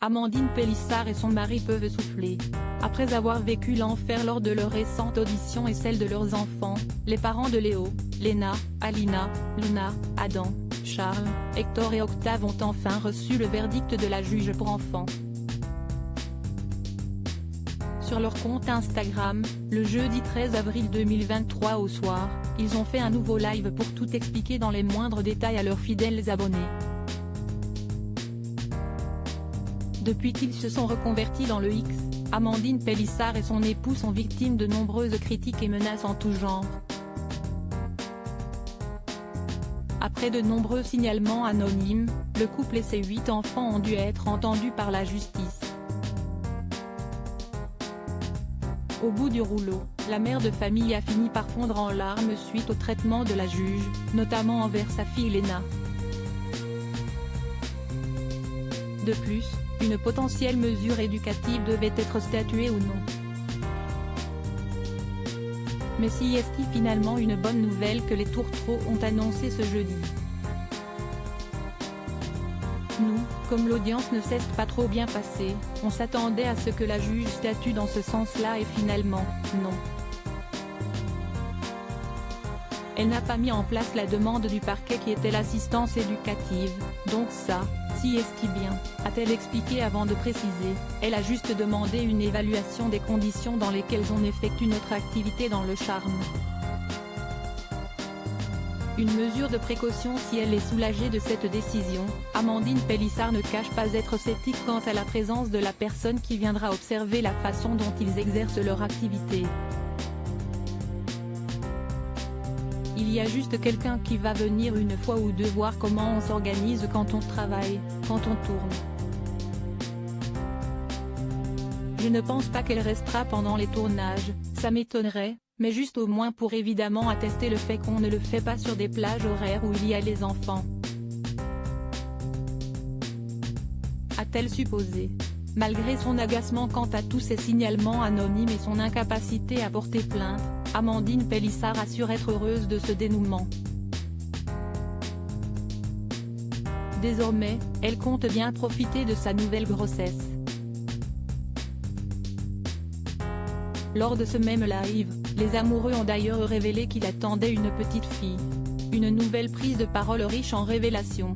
Amandine Pélissard et son mari peuvent souffler. Après avoir vécu l'enfer lors de leur récente audition et celle de leurs enfants, les parents de Léo, Léna, Alina, Luna, Adam, Charles, Hector et Octave ont enfin reçu le verdict de la juge pour enfants. Sur leur compte Instagram, le jeudi 13 avril 2023 au soir, ils ont fait un nouveau live pour tout expliquer dans les moindres détails à leurs fidèles abonnés. Depuis qu'ils se sont reconvertis dans le X, Amandine Pélissard et son époux sont victimes de nombreuses critiques et menaces en tout genre. Après de nombreux signalements anonymes, le couple et ses 8 enfants ont dû être entendus par la justice. Au bout du rouleau, la mère de famille a fini par fondre en larmes suite au traitement de la juge, notamment envers sa fille Léna. De plus, une potentielle mesure éducative devait être statuée ou non. Mais si est-il finalement une bonne nouvelle que les tourtereaux ont annoncé ce jeudi? Nous, comme l'audience ne s'est pas trop bien passée, on s'attendait à ce que la juge statue dans ce sens-là et finalement, non. Elle n'a pas mis en place la demande du parquet qui était l'assistance éducative, donc ça, si est-il bien, a-t-elle expliqué avant de préciser, elle a juste demandé une évaluation des conditions dans lesquelles on effectue notre activité dans le charme. Une mesure de précaution si elle est soulagée de cette décision, Amandine Pélissard ne cache pas être sceptique quant à la présence de la personne qui viendra observer la façon dont ils exercent leur activité. Il y a juste quelqu'un qui va venir une fois ou deux voir comment on s'organise quand on travaille, quand on tourne. Je ne pense pas qu'elle restera pendant les tournages, ça m'étonnerait, mais juste au moins pour évidemment attester le fait qu'on ne le fait pas sur des plages horaires où il y a les enfants. A-t-elle supposé. Malgré son agacement quant à tous ces signalements anonymes et son incapacité à porter plainte, Amandine Pélissard assure être heureuse de ce dénouement. Désormais, elle compte bien profiter de sa nouvelle grossesse. Lors de ce même live, les amoureux ont d'ailleurs révélé qu'ils attendaient une petite fille. Une nouvelle prise de parole riche en révélations.